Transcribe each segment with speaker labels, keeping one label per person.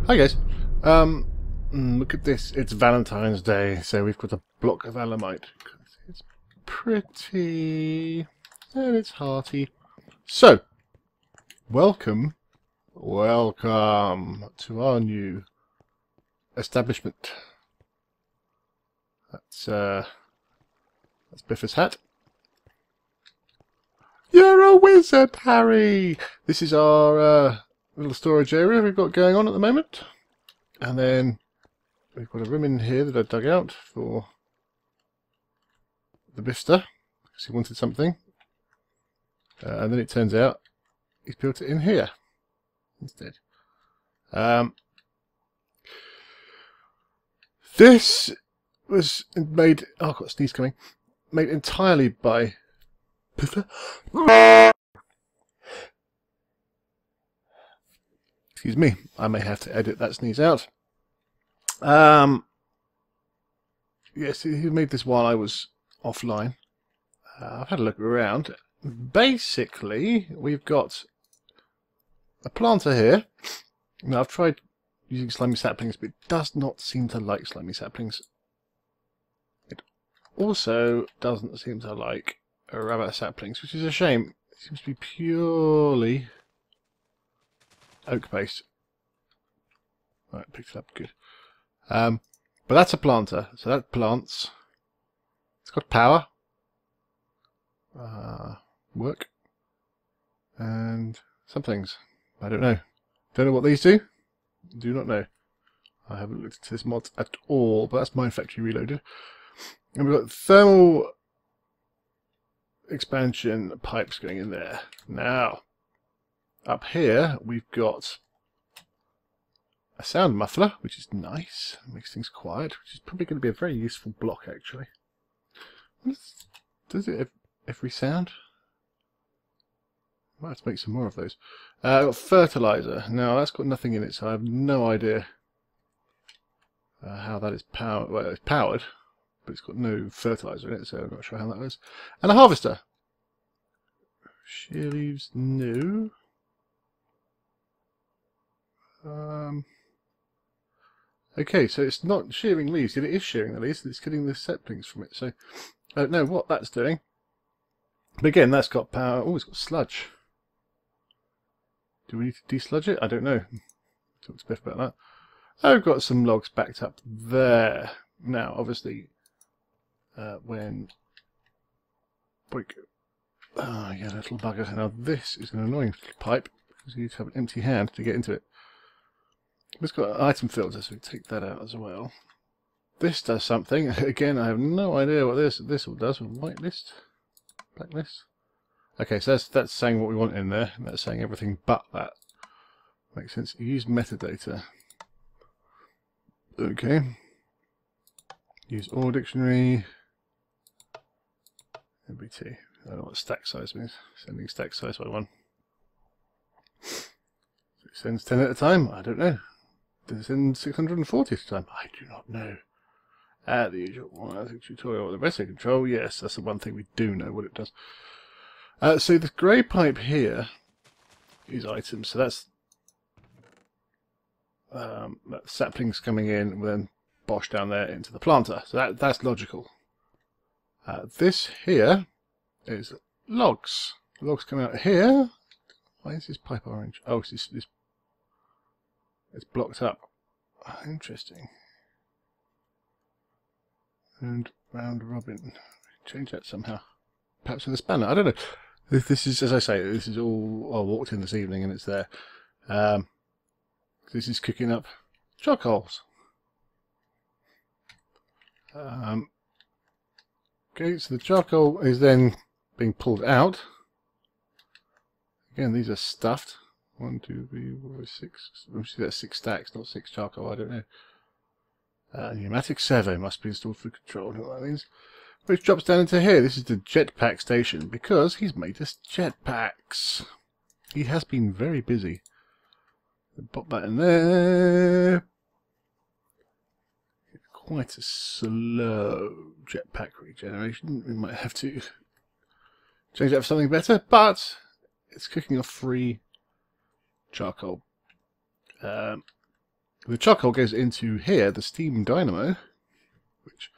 Speaker 1: Hi guys. Look at this. It's Valentine's Day, so we've got a block of alamite. It's pretty and it's hearty. So, welcome to our new establishment. That's Biffa's hat. You're a wizard, Harry! This is our little storage area we've got going on at the moment. And then we've got a room in here that I dug out for the Biffa, because he wanted something. And then it turns out he's built it in here instead. This was made... Oh, I've got a sneeze coming. Made entirely by Biffa. Excuse me, I may have to edit that sneeze out. Yes, he made this while I was offline. I've had a look around. Basically, we've got a planter here. Now, I've tried using slimy saplings, but it does not seem to like slimy saplings. It also doesn't seem to like rabbit saplings, which is a shame. It seems to be purely oak based. Right, picked it up, good. But that's a planter, so that plants. It's got power, work, and some things. I don't know. Don't know what these do. Do not know. I haven't looked at this mod at all, but that's Mind Factory Reloaded. And we've got thermal expansion pipes going in there. Now, up here we've got a sound muffler, which is nice. It makes things quiet, which is probably going to be a very useful block, actually. Does it every sound? Might have to make some more of those. I've got fertilizer. Now, that's got nothing in it, so I have no idea how that is powered. Well, it's powered, but it's got no fertilizer in it, so I'm not sure how that is. And a harvester. Shear leaves, no. Okay, so it's not shearing leaves, yet it is shearing the leaves, it's getting the saplings from it. So, I don't know what that's doing. But again, that's got power. Oh, it's got sludge. Do we need to desludge it? I don't know. Talk to Biff about that. I've got some logs backed up there. Now, obviously, when... Boink. Ah, yeah, little bugger. Now, this is an annoying little pipe, because you need to have an empty hand to get into it. It's got an item filter, so we take that out as well. This does something. Again, I have no idea what this all does. White list, black list. Okay, so that's saying what we want in there. That's saying everything but that. Makes sense. Use metadata. Okay. Use all dictionary. MBT. I don't know what stack size means. Sending stack size by 1. So it sends 10 at a time. I don't know. Does it send 640 at a time? I do not know. The usual tutorial, the recipe control. Yes, that's the one thing we do know what it does. So the grey pipe here is items. So that's that saplings coming in and then bosh down there into the planter. So that's logical. This here is logs. Logs come out here. Why is this pipe orange? Oh, it's blocked up. Interesting. And round robin. Change that somehow. Perhaps with a spanner. I don't know. This is, as I say, this is all I walked in this evening and it's there. This is cooking up charcoals. Okay, so the charcoal is then being pulled out. Again, these are stuffed. 1, 2, 3, 4, 6. Obviously that's 6 stacks, not 6 charcoal, I don't know. Pneumatic servo must be installed for control, I don't know what that means. Which drops down into here. This is the jetpack station, because he's made us jetpacks. He has been very busy. Pop that in there. Quite a slow jetpack regeneration. We might have to change that for something better, but it's cooking off free charcoal. The charcoal goes into here, the steam dynamo, which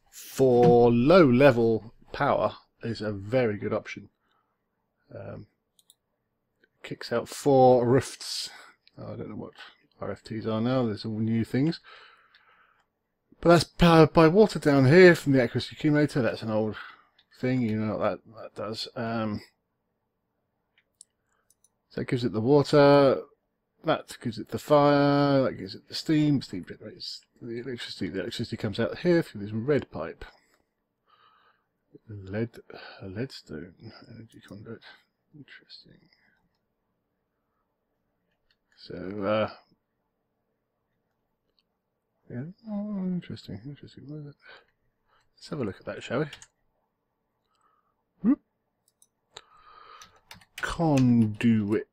Speaker 1: for low level power is a very good option. Kicks out 4 rifts. I don't know what RFTs are now, there's all new things. But that's powered by water down here from the accuracy accumulator. That's an old thing, you know what that does. So it gives it the water, that gives it the fire, that gives it the steam generates the electricity. The electricity comes out here through this red pipe. Leadstone energy conduit. Interesting. So, yeah, oh, interesting. Let's have a look at that, shall we? Whoop. Conduit.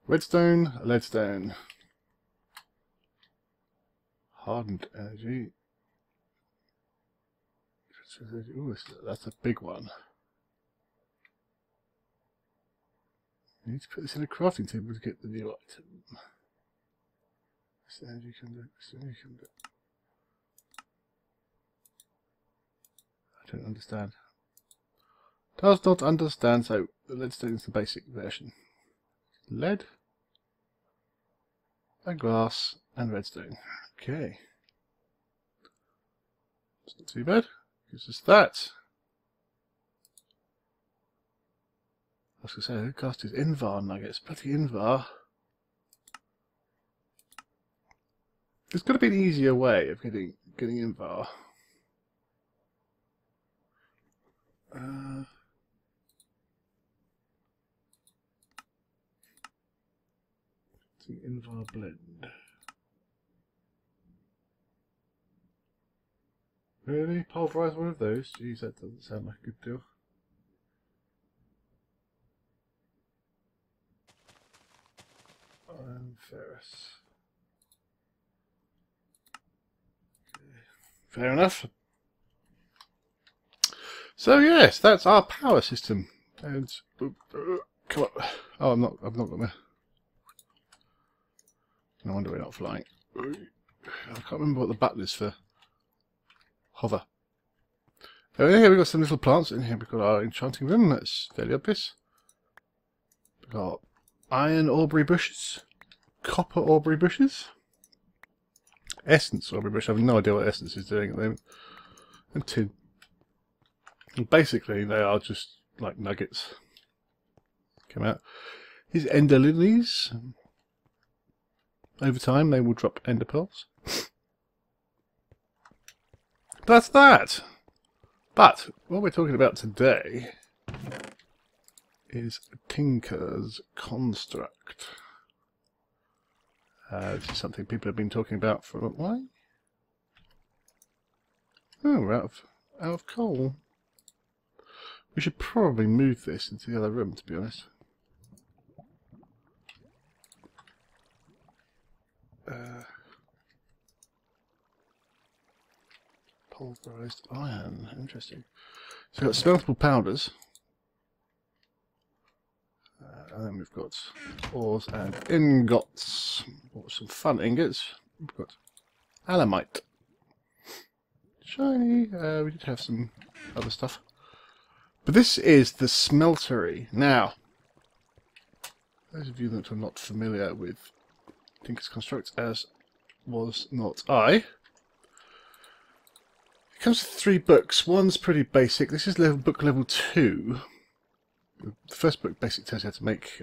Speaker 1: Redstone, leadstone. Hardened energy. Ooh, that's a big one. I need to put this in a crafting table to get the new item. This energy conduit. I don't understand. Does not understand, so the leadstone is the basic version. Lead, and glass, and redstone. Okay. It's not too bad. Gives us that. I was going to say, who cast his Invar nuggets? Bloody Invar. There's got to be an easier way of getting Invar. Invar blend. Really? Pulverize one of those? Jeez, that doesn't sound like a good deal. Iron ferrous. Okay. Fair enough. So yes, that's our power system. And come on. Oh, I've not got my. No wonder we're not flying. I can't remember what the button is for hover. Oh, here we've got some little plants in here. We've got our enchanting room. That's fairly obvious. We've got iron aubrey bushes, copper aubrey bushes, essence aubrey bush. I have no idea what essence is doing at the moment. And tin. And basically, they are just like nuggets. Come out. These ender lilies. Over time, they will drop ender pearls. That's that. But what we're talking about today is Tinker's Construct. This is something people have been talking about for a while. Oh, we're out of coal. We should probably move this into the other room, to be honest. Pulverized iron, interesting. So we've got smeltable powders, and then we've got ores and ingots, or some fun ingots. We've got alamite, shiny. We did have some other stuff, but this is the smeltery. Now, those of you that are not familiar with Tinker's Construct, as was not I. It comes with 3 books. One's pretty basic. This is book level 2. The first book basically tells you how to make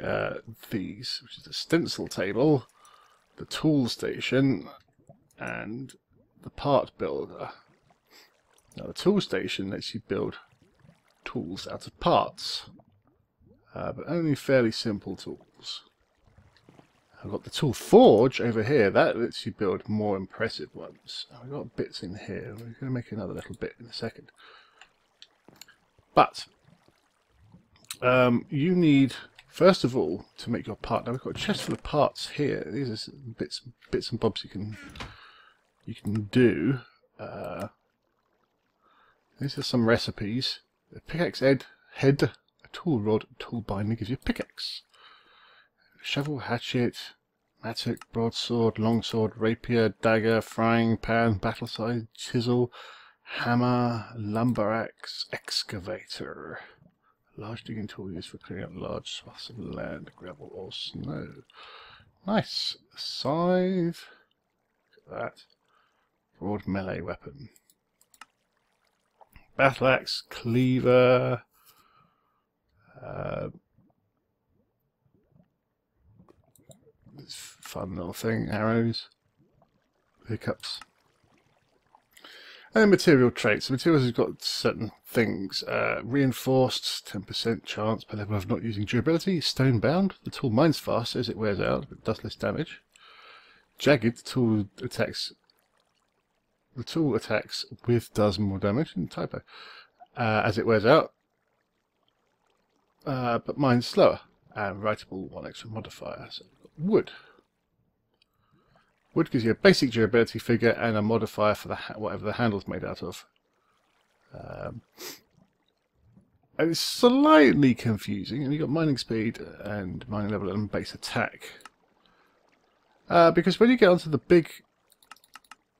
Speaker 1: these, which is the stencil table, the tool station, and the part builder. Now the tool station lets you build tools out of parts, but only fairly simple tools. I've got the tool forge over here, that lets you build more impressive ones. I've got bits in here, we're going to make another little bit in a second. But you need, first of all, to make your part. Now we've got a chest full of parts here. These are some bits and bobs you can do. These are some recipes. A pickaxe head, a tool rod, a tool binding gives you a pickaxe. shovel, hatchet, mattock, broadsword, longsword, rapier, dagger, frying pan, battle size, chisel, hammer, lumber axe, excavator. Large digging tool used for clearing up large swaths of land, gravel or snow. Nice. Scythe. Look at that. Broad melee weapon. Battle axe, cleaver. This fun little thing. Arrows. Pickups. And material traits. The materials have got certain things. Reinforced, 10% chance per level of not using durability. Stone bound. The tool mines fast as it wears out, but does less damage. Jagged, the tool attacks with does more damage. Typo. As it wears out. But mines slower. And writable, 1 extra modifier. So we've got wood. Wood gives you a basic durability figure and a modifier for the whatever the handle's made out of. And it's slightly confusing. And you've got mining speed and mining level and base attack. Because when you get onto the big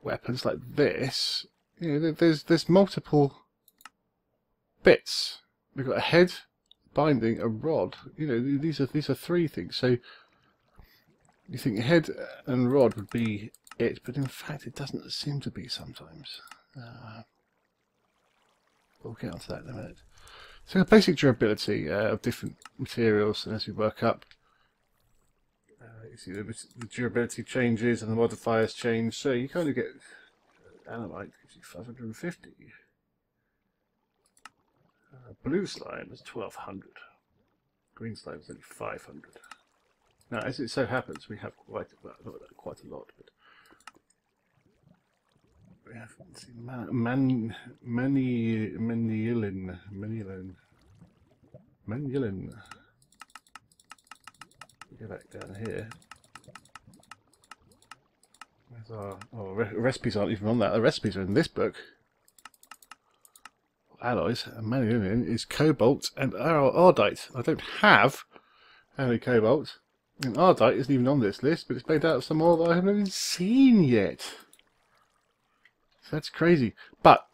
Speaker 1: weapons like this, you know, there's multiple bits. We've got a head, binding, a rod. You know, these are 3 things. So you think head and rod would be it, but in fact it doesn't seem to be sometimes. We'll get onto that in a minute. So basic durability of different materials, and as we work up, you see the durability changes and the modifiers change. So you kind of get Animite gives you 550. Blue slime is 1200. Green slime is only 500. Now, as it so happens, we have quite a lot, but we have Manilin. We go back down here. Where's our recipes aren't even on that. The recipes are in this book. Alloys. Manilin is cobalt and ardite. I don't have any cobalt. And ardite isn't even on this list, but it's made out of some ore that I haven't even seen yet. So that's crazy. But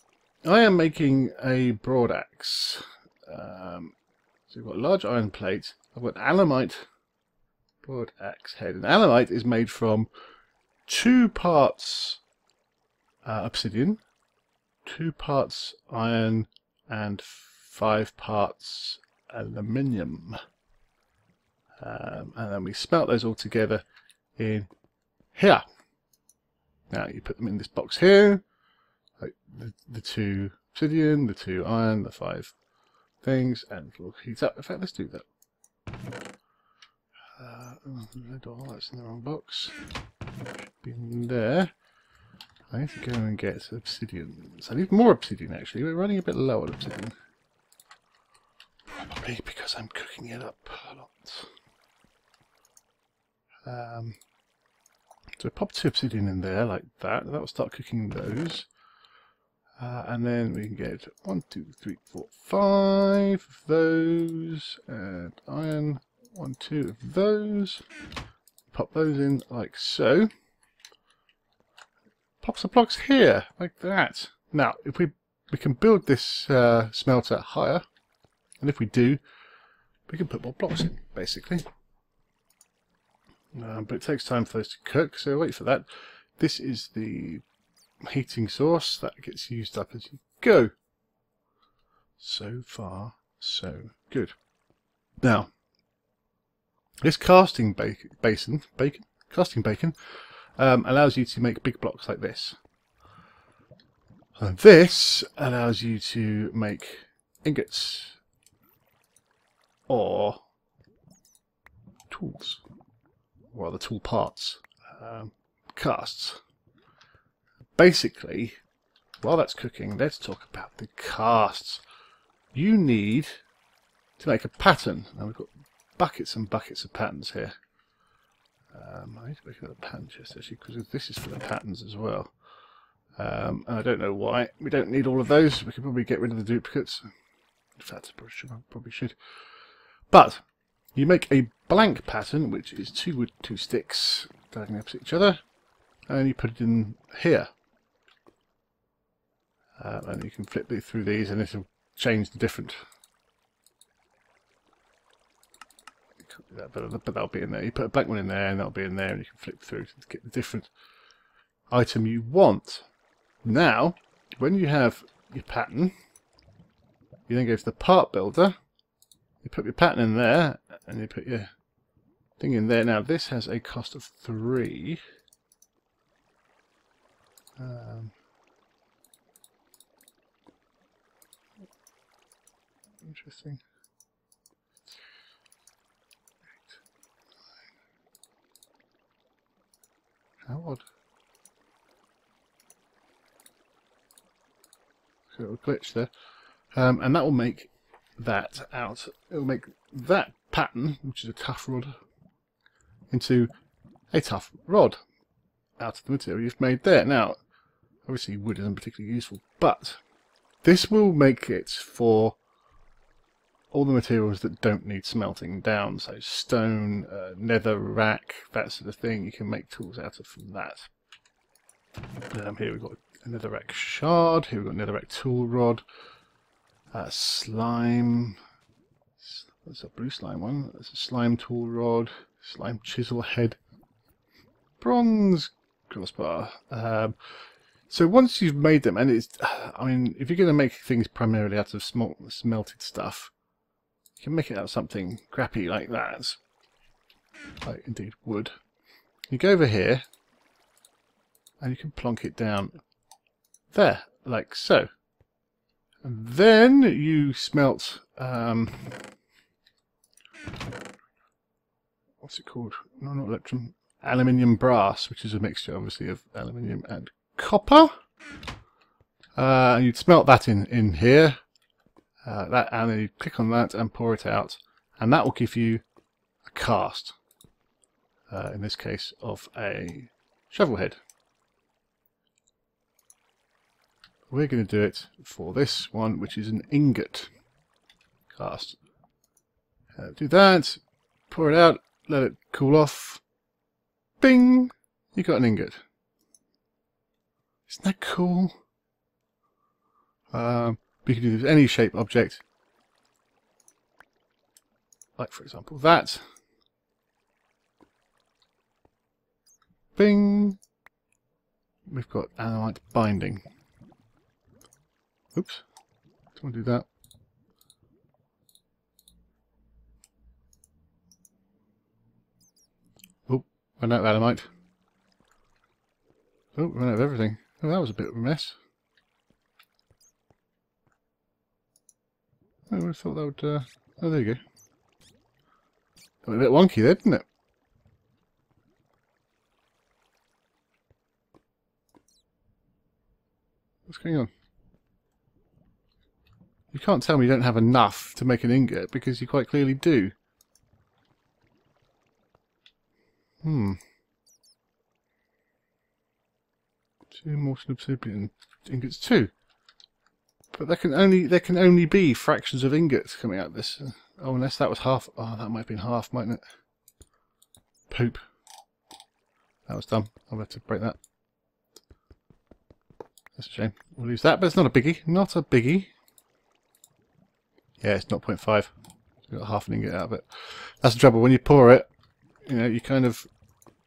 Speaker 1: I am making a broad axe. So we've got a large iron plate. I've got alamite broad axe head. And alamite is made from 2 parts obsidian, 2 parts iron, and 5 parts aluminium. And then we smelt those all together in here. Now you put them in this box here, like the 2 obsidian, the 2 iron, the 5 things, and it'll heat up. In fact, let's do that. That's in the wrong box. Should be in there. I need to go and get obsidian. So I need more obsidian actually. We're running a bit low on obsidian. Probably because I'm cooking it up a lot. So pop 2 obsidian in there like that. That will start cooking those. And then we can get 1, 2, 3, 4, 5 of those. And iron. 1, 2 of those. Pop those in like so. Pop some blocks here like that. Now, if we can build this smelter higher, and if we do, we can put more blocks in, basically. But it takes time for those to cook, so wait for that. This is the heating source that gets used up as you go. So far, so good. Now, this casting bacon allows you to make big blocks like this. And this allows you to make ingots or tools, or the tool parts, casts. Basically, while that's cooking, let's talk about the casts. You need to make a pattern. Now we've got buckets and buckets of patterns here. I need to make another pattern chest actually, because this is for the patterns as well. And I don't know why. We don't need all of those. We can probably get rid of the duplicates. In fact, I probably should. But You make a blank pattern, which is 2 wood, 2 sticks, diagonally opposite each other, and you put it in here. And you can flip through these, and it'll change the different. But that'll be in there. You put a blank one in there, and that'll be in there, and you can flip through to get the different item you want. Now, when you have your pattern, you then go to the part builder. You put your pattern in there, and you put your thing in there. Now, this has a cost of 3. Interesting. How odd. So it'll glitch there. And that will make that out. It'll make that pattern, which is a tough rod, into a tough rod out of the material you've made there. Now, obviously wood isn't particularly useful, but this will make it for all the materials that don't need smelting down. So stone, nether rack, that sort of thing, you can make tools out of from that. Here we've got a nether rack shard, here we've got nether rack tool rod, slime, that's a blue slime one, that's a slime tool rod, slime chisel head, bronze crossbar. So once you've made them, and it's, I mean, if you're going to make things primarily out of smelted stuff, you can make it out of something crappy like that, like indeed wood. You go over here, and you can plonk it down there, like so. And then you smelt, what's it called? No, not electrum. Aluminium brass, which is a mixture, obviously, of aluminium and copper. You'd smelt that in here. And then you click on that and pour it out, and that will give you a cast, in this case of a shovel head. We're going to do it for this one, which is an ingot cast. Do that, pour it out, let it cool off. Bing! You got an ingot. Isn't that cool? We can do this with any shape object, like for example that. Bing! We've got animite binding. Oops, don't want to do that. Oh, ran out of animite. Oh, ran out of everything. Oh, that was a bit of a mess. I would have thought that would... oh, there you go. Got a bit wonky there, didn't it? What's going on? You can't tell me you don't have enough to make an ingot, because you quite clearly do. 2 mortar obsidian ingots, 2. But there can only be fractions of ingots coming out of this. Oh, unless that was half. Oh, that might have been half, mightn't it? Poop. That was dumb. I'll have to break that. That's a shame. We'll lose that, but it's not a biggie. Not a biggie. Yeah, it's 0.5. Got half an ingot out of it. That's the trouble. When you pour it, you know, you kind of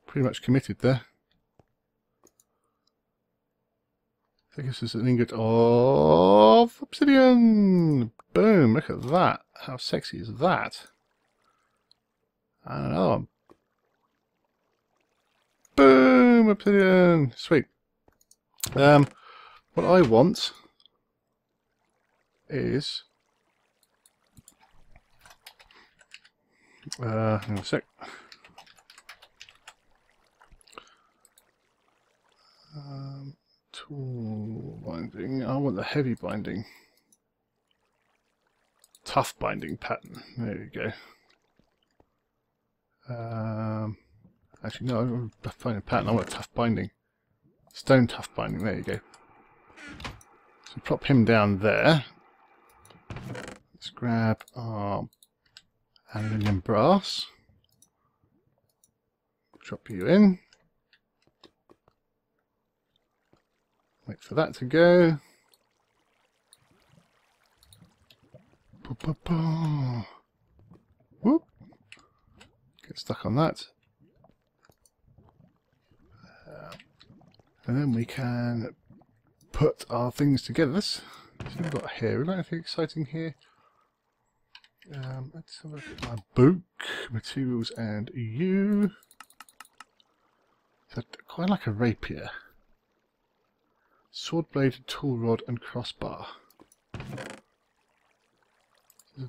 Speaker 1: pretty much committed there. I think this is an ingot of obsidian. Boom! Look at that. How sexy is that? I don't know. Boom! Obsidian. Sweet. What I want is hang on a sec. Tool binding. I want the heavy binding. Tough binding pattern. There you go. Actually, no, I don't want a binding pattern. I want a tough binding. Stone tough binding. There you go. So plop him down there. Let's grab our Aluminium brass. Drop you in. Wait for that to go. Whoop. Get stuck on that. And then we can put our things together. Let's see what we've got here. We've got anything exciting here. Let's have a look at my book, materials and EU. So quite like a rapier. Sword blade, tool rod and crossbar.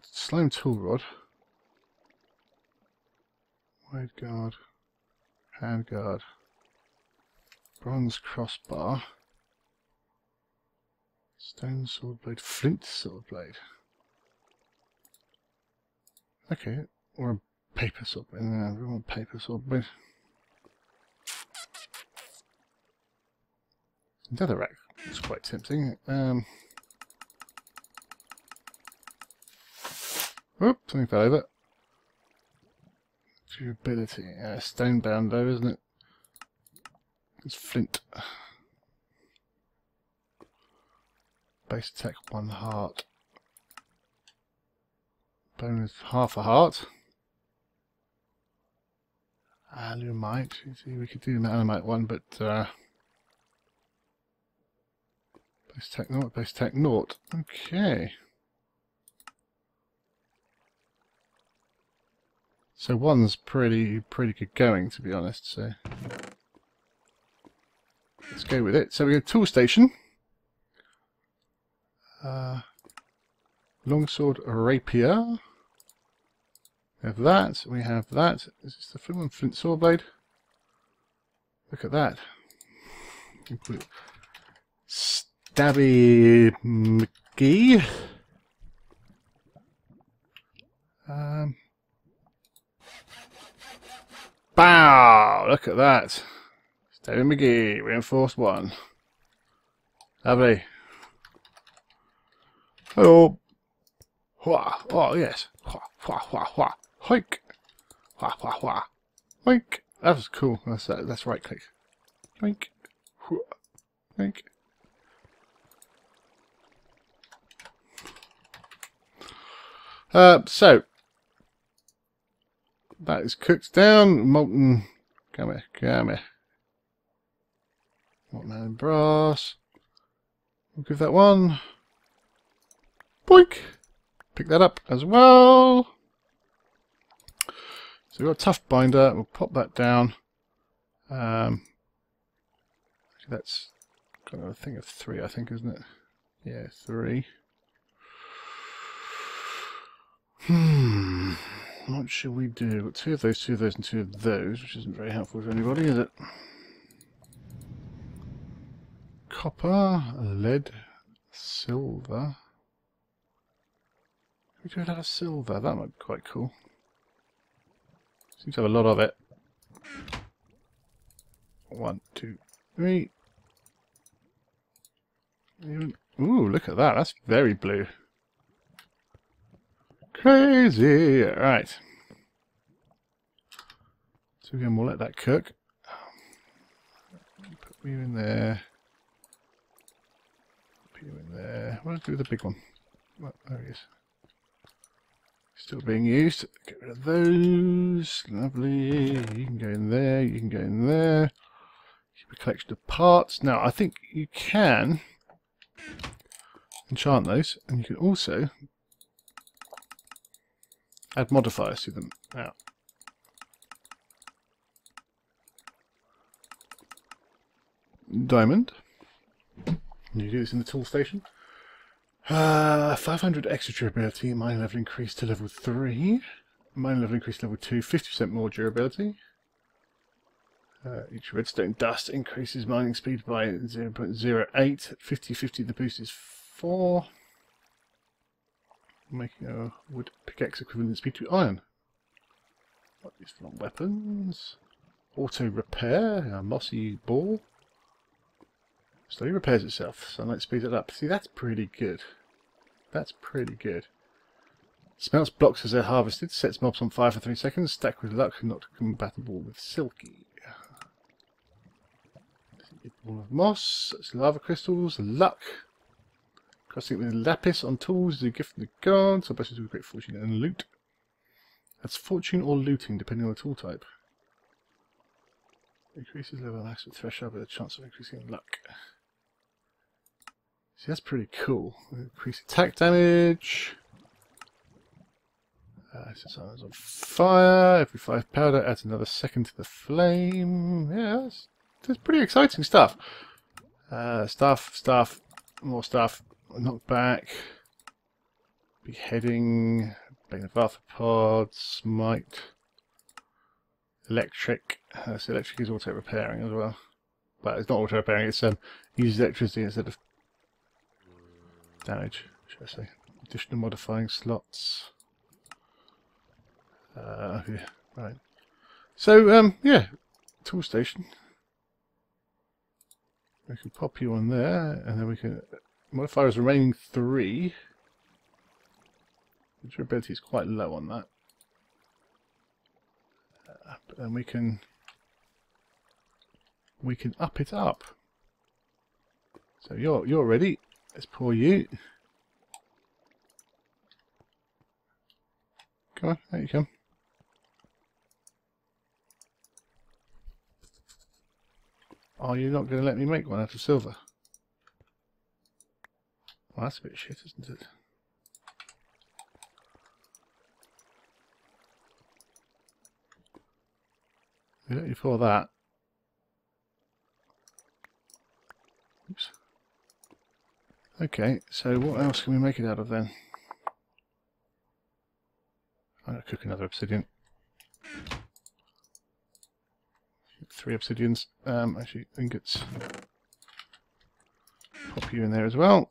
Speaker 1: Slime tool rod. Wide guard. Hand guard. Bronze crossbar. Stone sword blade. Flint sword blade. Okay, or a paper sword blade. No, we want paper sword blade. Netherrack. It's quite tempting. Whoop, something fell over. Durability. Stone bound though, isn't it? It's flint. Base attack 1 heart. Bonus half a heart. Alumite. See, we could do an alumite one, but base attack naught, base attack naught. Okay. So one's pretty good going, to be honest. So let's go with it. So we go tool station. Longsword rapier. We have that. We have that. Is this the flint sword blade? Look at that. Stabby McGee. Bow! Look at that. Stabby McGee, reinforced 1. Lovely. Hello. Hua. Oh yes. Hua hua hua hua. Hike. Hua hua hua. Hike. That was cool. That's right click. Hike. Hua. Hike. So that is cooked down. Molten. Come here. Molten brass. We'll give that one. Boink! Pick that up as well. So we've got a tough binder. We'll pop that down. That's got a thing of 3, I think, isn't it? Yeah, 3. What should we do? Got 2 of those, 2 of those, and 2 of those, which isn't very helpful for anybody, is it? Copper, lead, silver. We do it out of silver. That might be quite cool. Seems to have a lot of it. 1, 2, 3. Ooh, look at that. That's very blue. Crazy. Right. So again, we'll let that cook. Put you in there. Put you in there. What do I do with the big one? Well, there he is. Still being used. Get rid of those. Lovely. You can go in there. You can go in there. Keep a collection of parts. Now, I think you can enchant those, and you can also add modifiers to them. Now, diamond. You do this in the tool station. 500 extra durability, mine level increased to level 3, mine level increased to level 2, 50% more durability. Each redstone dust increases mining speed by 0.08, 50-50 the boost is 4, making a wood pickaxe equivalent speed to iron. What is for weapons? Auto repair, a mossy ball. Slowly repairs itself. Sunlight speeds it up. See, that's pretty good. That's pretty good. Smelts blocks as they're harvested. Sets mobs on fire for 3 seconds. Stack with luck. Not compatible with silky. Ball of moss. That's lava crystals. Luck. Crossing it with lapis on tools is a gift from the gods. So basically, great fortune and loot. That's fortune or looting, depending on the tool type. Increases level of max with threshold with a chance of increasing luck. See, that's pretty cool. Increase attack damage. So someone's on fire. Every 5 powder adds another second to the flame. Yeah, that's pretty exciting stuff. Stuff, more stuff. Knock back. Beheading. Bane of arthropods. Smite. Electric. So electric is auto repairing as well. But it's not auto repairing, it's uses electricity instead of damage, should I say. Additional modifying slots. Okay, right. So, yeah, tool station. We can pop you on there, and then we can modify as remaining 3. The durability is quite low on that. But then we can up it up. So you're ready. Let's pour you. Come on, there you come. Are you not going to let me make one out of silver? Well, that's a bit shit, isn't it? We let you for that. Oops. Okay, so what else can we make it out of then? I'm going to cook another obsidian. 3 obsidians. Actually, ingots. Pop you in there as well.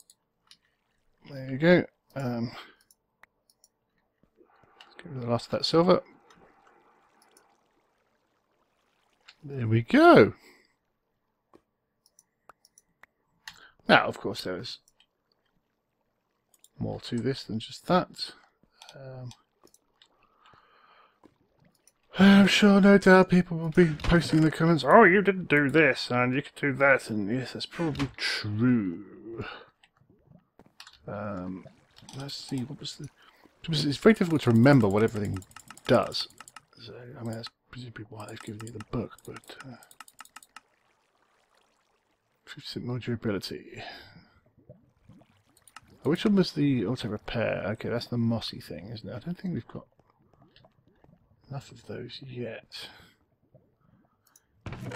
Speaker 1: There you go. Let's get rid of the last of that silver. There we go. Now, of course, there is more to this than just that. I'm sure, no doubt, people will be posting in the comments, oh, you didn't do this, and you could do that, and yes, that's probably true. Let's see, what was the... It's very difficult to remember what everything does. So, I mean, that's presumably why they've given you the book, but... 50% more durability. Oh, which one was the auto repair? Okay, that's the mossy thing, isn't it? I don't think we've got enough of those yet.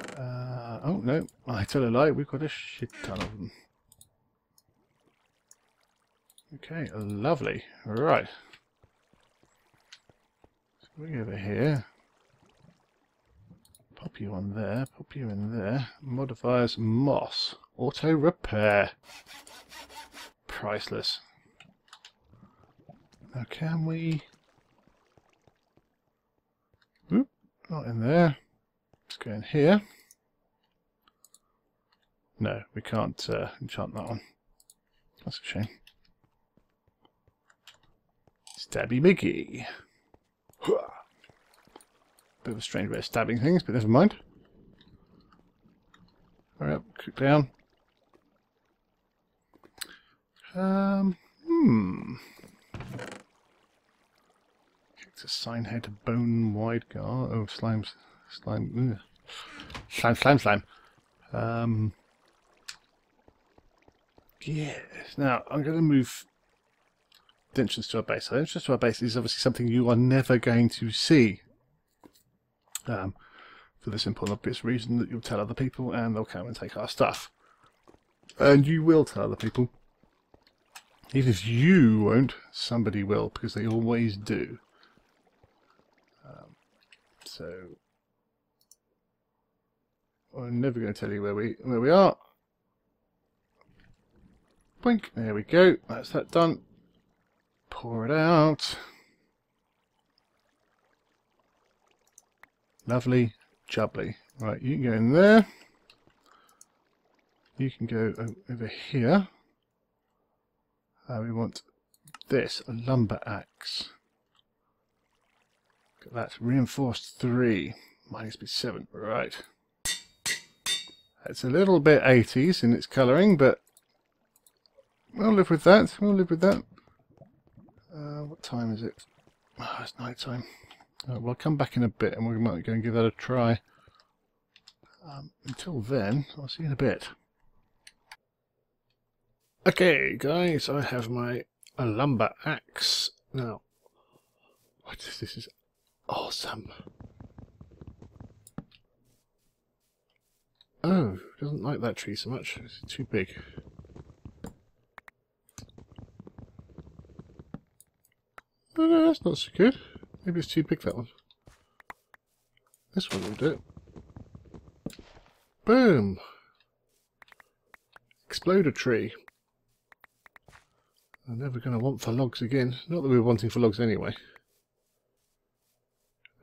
Speaker 1: Oh no, I tell a lie, we've got a shit ton of them. Okay, lovely. Right. So we over here. Pop you on there, pop you in there. Modifiers moss. Auto repair. Priceless. Now can we... Oop, not in there. Let's go in here. No, we can't enchant that one. That's a shame. Stabby Mickey. Bit of a strange way of stabbing things, but never mind. Alright, cook down. Cactus sign head, bone wide gar. Oh, slime. Yes. Now I'm going to move the entrance to our base. The entrance to our base is obviously something you are never going to see. For the simple and obvious reason that you'll tell other people and they'll come and take our stuff. And you will tell other people. Even if you won't, somebody will, because they always do. So I'm never going to tell you where we are. Blink. There we go. That's that done. Pour it out. Lovely, jubbly. Right, you can go in there. You can go over here. We want this, a lumber axe. Got that. Reinforced 3. Mining speed 7. Right. It's a little bit 80s in its colouring, but we'll live with that. We'll live with that. What time is it? Oh, it's night time. We'll come back in a bit and we might go and give that a try. Until then, I'll see you in a bit. Okay, guys, I have my lumber axe. Now, what is this? Is awesome. Oh, doesn't like that tree so much. It's too big. Oh no, that's not so good. Maybe it's too big, that one. This one will do it. Boom! Explode a tree. I'm never going to want for logs again. Not that we were wanting for logs anyway.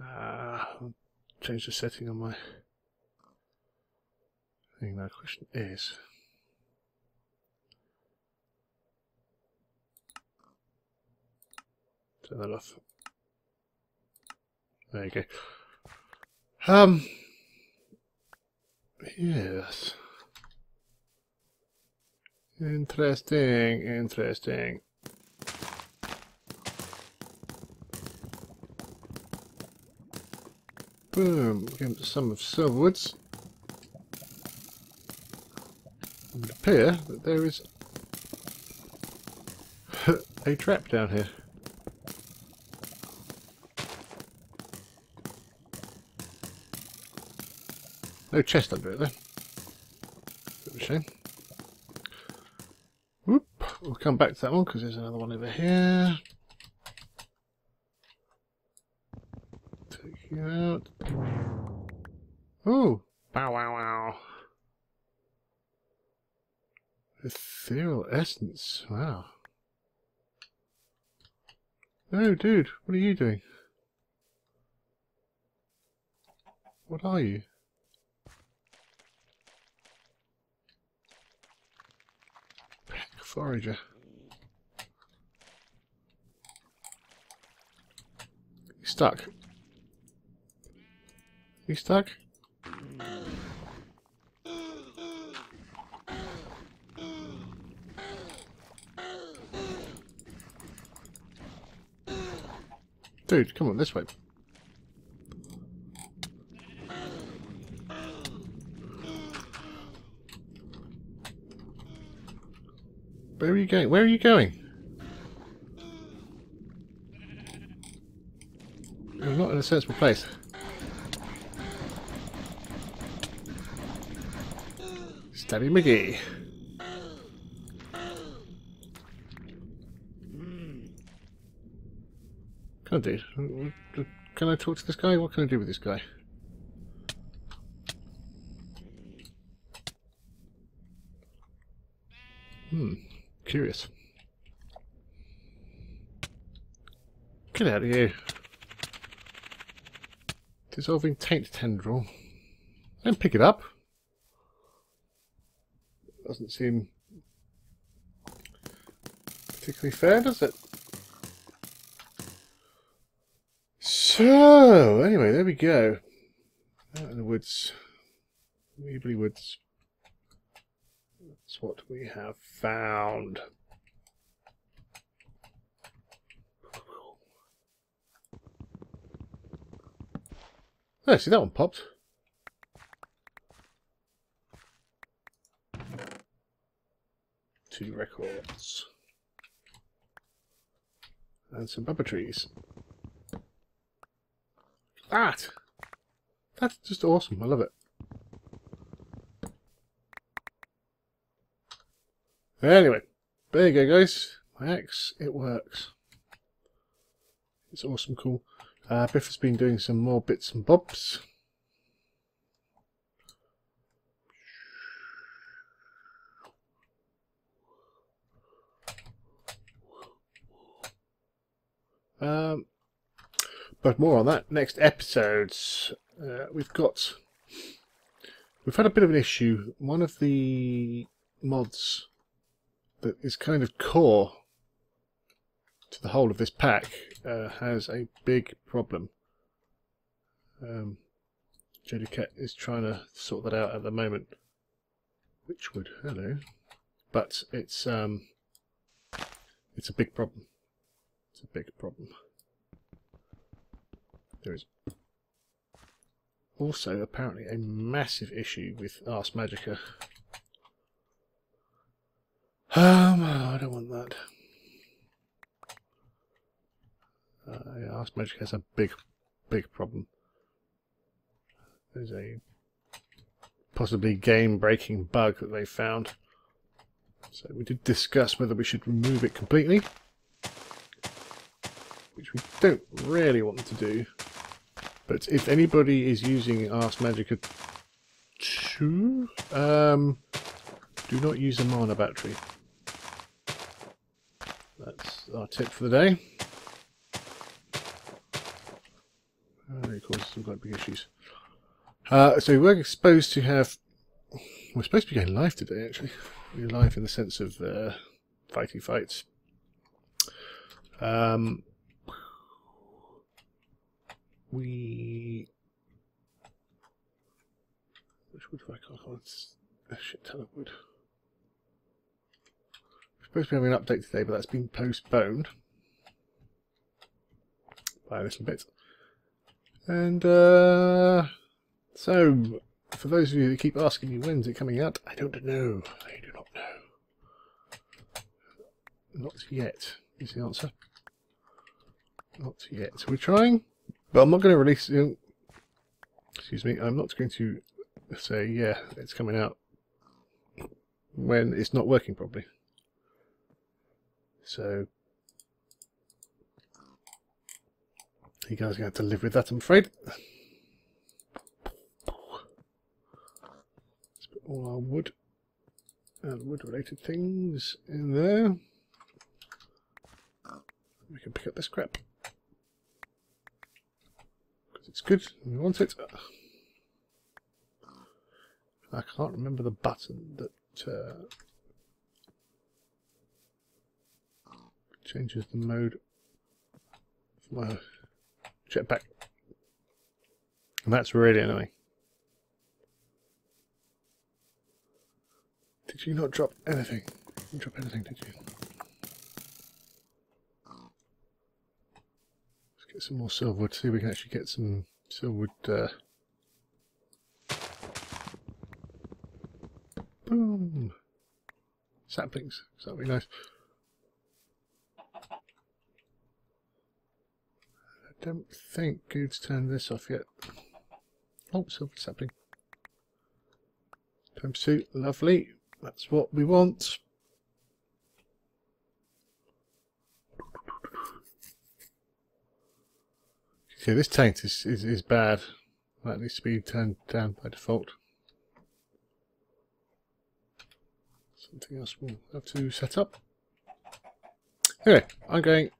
Speaker 1: I'll change the setting on my thing. Now the question is... turn that off. There you go. Yes. Interesting, interesting. Boom, again some of silverwoods. It would appear that there is a trap down here. No chest under it though. Bit of a shame. Whoop. We'll come back to that one because there's another one over here. Take you out. Oh! Bow wow wow. Ethereal essence. Wow. No, dude. What are you doing? What are you? Forager. You stuck? You stuck? Dude, come on, this way. Where are you going? Where are you going? You're not in a sensible place. Stabby McGee. Can I do? Can I talk to this guy? What can I do with this guy? Curious. Get out of here. Dissolving taint tendril. Don't pick it up. Doesn't seem particularly fair, does it? So, anyway, there we go. Out in the woods. Weebly woods. That's what we have found. Oh, see that one popped. Two records. And some bubba trees. That's just awesome. I love it. Anyway, there you go, guys. My axe, it works. It's awesome, cool. Biffa's been doing some more bits and bobs. But more on that next episodes. We've had a bit of an issue. One of the mods that is kind of core to the whole of this pack has a big problem. Jadedcat is trying to sort that out at the moment. Witchwood, hello. But it's a big problem. It's a big problem. There is also apparently a massive issue with Ars Magica. I don't want that. Yeah, Ars Magica has a big problem. There's a possibly game-breaking bug that they found. So we did discuss whether we should remove it completely, which we don't really want to do. But if anybody is using Ars Magica 2, do not use a mana battery. That's our tip for the day. It causes some quite big issues. So we're supposed to be going live today, actually. We're live in the sense of fighty fights. Which wood have I got? Oh, it's a shit ton of wood. We're supposed to be having an update today, but that's been postponed by a little bit. And so, for those of you that keep asking me when's it coming out, I don't know. I do not know. Not yet is the answer. Not yet. We're trying, but I'm not going to release it. Excuse me. I'm not going to say, yeah, it's coming out when it's not working properly. So, you guys are going to have to live with that, I'm afraid. Let's put all our wood and wood-related things in there. We can pick up this crap because it's good and we want it. I can't remember the button that changes the mode for my jetpack, and that's really annoying. Did you not drop anything? You didn't drop anything, did you? Let's get some more silverwood, see if we can actually get some silverwood. Boom! Saplings, so that'd be nice. I don't think Good's turned this off yet. Oh, silver sapling. Time suit, lovely. That's what we want. Okay, this taint is bad. That needs to be turned down by default. Something else we'll have to set up. Anyway, I'm going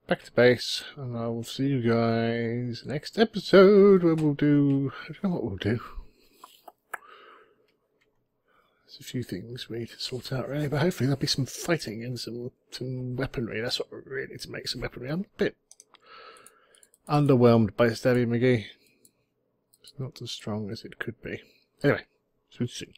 Speaker 1: back to base, and I will see you guys next episode where we'll do... I don't know what we'll do. There's a few things we need to sort out really, but hopefully there'll be some fighting and some weaponry. That's what we really need to make, some weaponry. I'm a bit underwhelmed by Stabby McGee. It's not as strong as it could be. Anyway, see you soon.